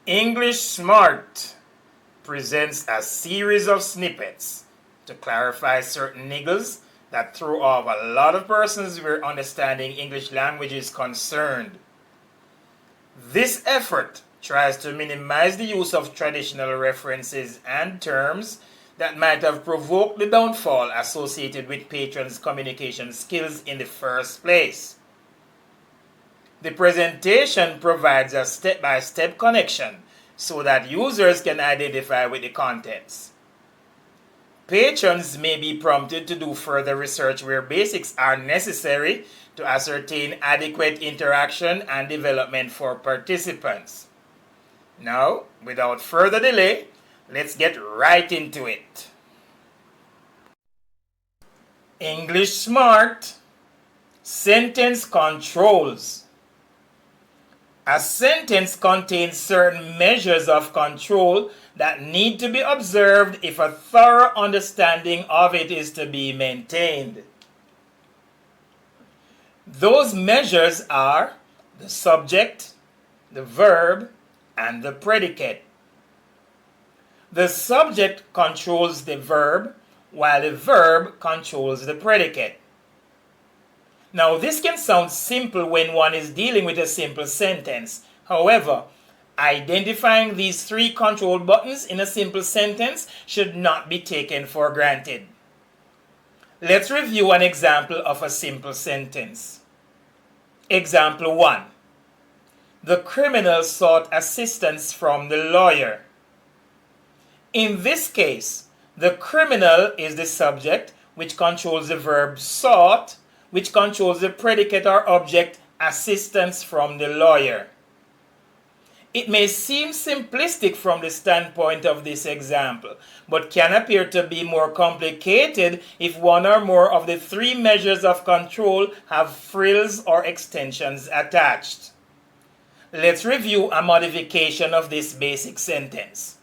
EnglishZmart presents a series of snippets to clarify certain niggles that throw off a lot of persons where understanding English language is concerned. This effort tries to minimize the use of traditional references and terms that might have provoked the downfall associated with patrons' communication skills in the first place. The presentation provides a step-by-step connection so that users can identify with the contents. Patrons may be prompted to do further research where basics are necessary to ascertain adequate interaction and development for participants. Now, without further delay, let's get right into it. EnglishZmart Sentence Controls. A sentence contains certain measures of control that need to be observed if a thorough understanding of it is to be maintained. Those measures are the subject, the verb, and the predicate. The subject controls the verb, while the verb controls the predicate. Now, this can sound simple when one is dealing with a simple sentence. However, identifying these three control buttons in a simple sentence should not be taken for granted. Let's review an example of a simple sentence. Example 1. The criminal sought assistance from the lawyer. In this case, the criminal is the subject, which controls the verb sought, which controls the predicate or object assistance from the lawyer. It may seem simplistic from the standpoint of this example, but can appear to be more complicated if one or more of the three measures of control have frills or extensions attached. Let's review a modification of this basic sentence.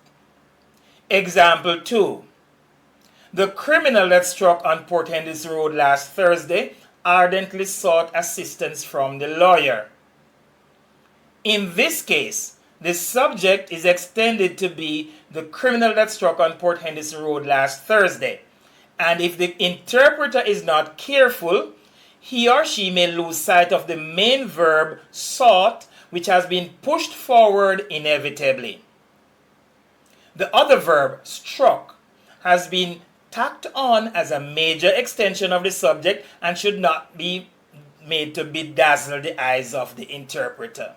Example 2. The criminal that struck on Port Henderson Road last Thursday ardently sought assistance from the lawyer. In this case, the subject is extended to be the criminal that struck on Port Henderson Road last Thursday, and if the interpreter is not careful, he or she may lose sight of the main verb sought, which has been pushed forward inevitably. The other verb, struck, has been tacked on as a major extension of the subject and should not be made to bedazzle the eyes of the interpreter.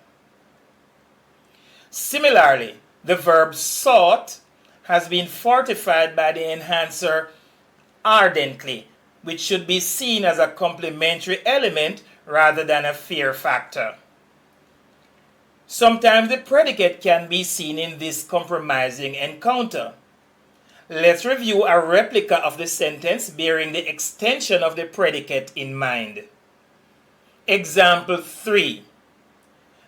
Similarly, the verb sought has been fortified by the enhancer ardently, which should be seen as a complementary element rather than a fear factor. Sometimes the predicate can be seen in this compromising encounter. Let's review a replica of the sentence bearing the extension of the predicate in mind. Example 3.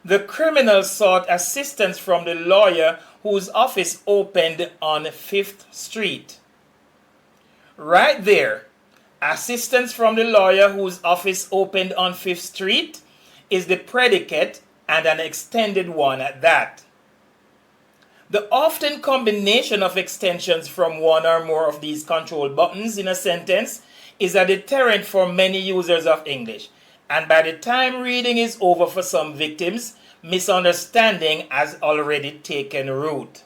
The criminal sought assistance from the lawyer whose office opened on 5th Street. Right there, assistance from the lawyer whose office opened on 5th Street is the predicate and an extended one at that. The often combination of extensions from one or more of these control buttons in a sentence is a deterrent for many users of English, and by the time reading is over for some victims, misunderstanding has already taken root.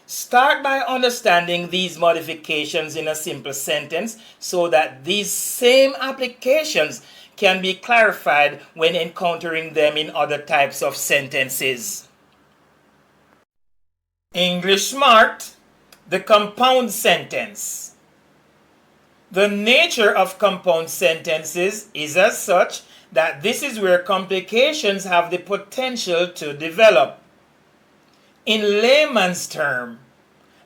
Start by understanding these modifications in a simple sentence so that these same applications can be clarified when encountering them in other types of sentences. EnglishZmart, the compound sentence. The nature of compound sentences is as such that this is where complications have the potential to develop. In layman's terms,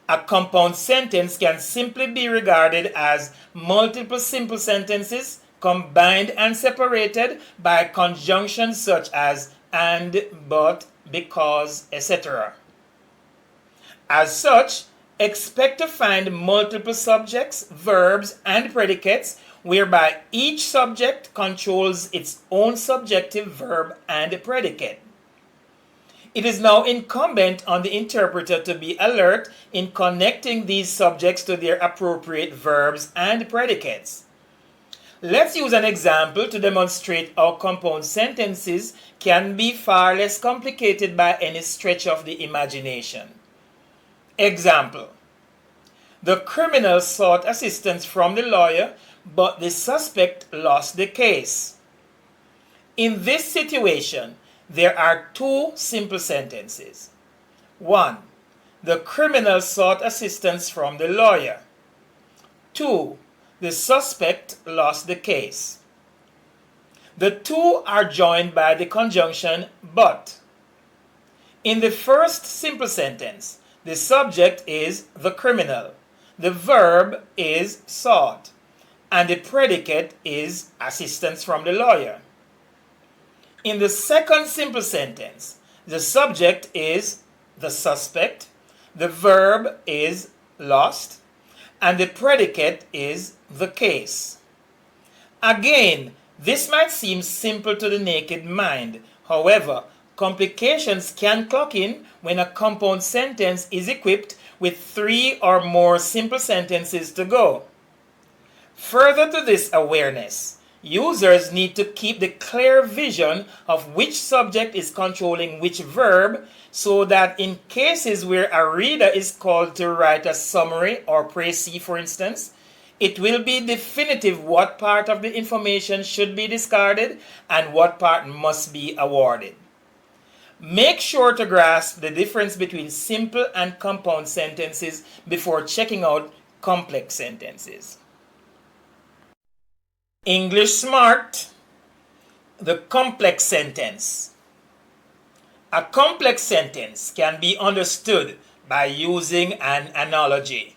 a compound sentence can simply be regarded as multiple simple sentences combined and separated by conjunctions such as and, but, because, etc. As such, expect to find multiple subjects, verbs, and predicates whereby each subject controls its own subjective verb and predicate. It is now incumbent on the interpreter to be alert in connecting these subjects to their appropriate verbs and predicates. Let's use an example to demonstrate how compound sentences can be far less complicated by any stretch of the imagination. Example: the criminal sought assistance from the lawyer, but the suspect lost the case. In this situation, there are two simple sentences. 1. The criminal sought assistance from the lawyer. 2. The suspect lost the case. The two are joined by the conjunction but. In the first simple sentence, the subject is the criminal, the verb is sought, and the predicate is assistance from the lawyer. In the second simple sentence, the subject is the suspect, the verb is lost, and the predicate is the case. Again, this might seem simple to the naked mind. However, complications can clock in when a compound sentence is equipped with 3 or more simple sentences to go. Further to this awareness, users need to keep the clear vision of which subject is controlling which verb, so that in cases where a reader is called to write a summary or précis, for instance, it will be definitive what part of the information should be discarded and what part must be awarded. Make sure to grasp the difference between simple and compound sentences before checking out complex sentences. EnglishZmart, the complex sentence. A complex sentence can be understood by using an analogy.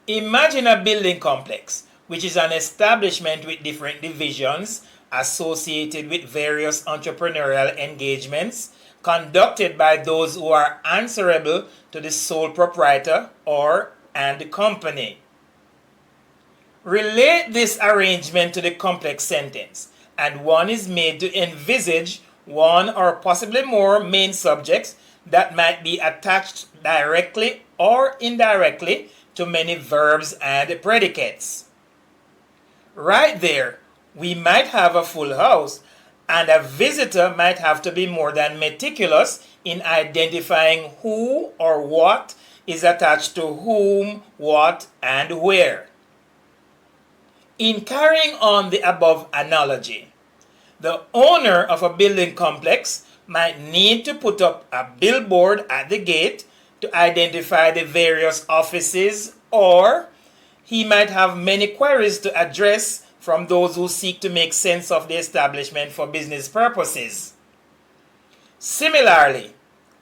Imagine a building complex, which is an establishment with different divisions associated with various entrepreneurial engagements conducted by those who are answerable to the sole proprietor and the company. Relate this arrangement to the complex sentence, and one is made to envisage one or possibly more main subjects that might be attached directly or indirectly to many verbs and predicates. Right there, we might have a full house, and a visitor might have to be more than meticulous in identifying who or what is attached to whom, what, and where. In carrying on the above analogy, the owner of a building complex might need to put up a billboard at the gate to identify the various offices, or he might have many queries to address from those who seek to make sense of the establishment for business purposes. Similarly,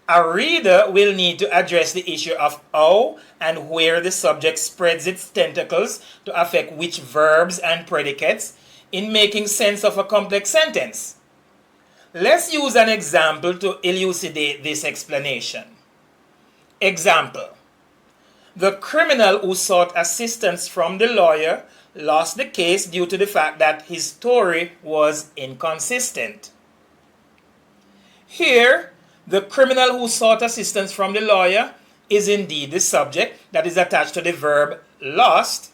a reader will need to address the issue of how and where the subject spreads its tentacles to affect which verbs and predicates in making sense of a complex sentence. Let's use an example to elucidate this explanation. Example: the criminal who sought assistance from the lawyer lost the case due to the fact that his story was inconsistent. Here, the criminal who sought assistance from the lawyer is indeed the subject that is attached to the verb lost,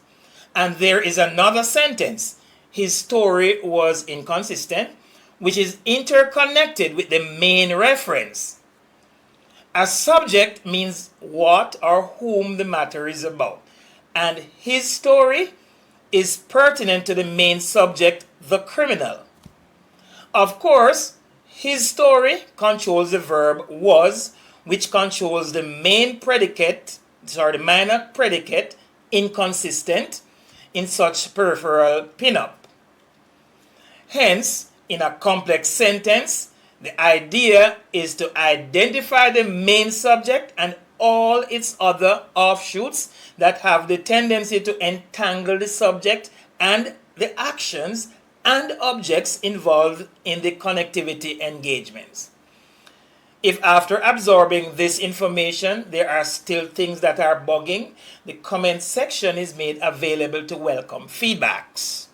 and there is another sentence, his story was inconsistent, which is interconnected with the main reference. A subject means what or whom the matter is about, and his story is pertinent to the main subject, the criminal. Of course, his story controls the verb was, which controls the the minor predicate, inconsistent, in such peripheral pinup. Hence, in a complex sentence, the idea is to identify the main subject and all its other offshoots that have the tendency to entangle the subject and the actions and objects involved in the connectivity engagements. If after absorbing this information there are still things that are bugging, the comment section is made available to welcome feedbacks.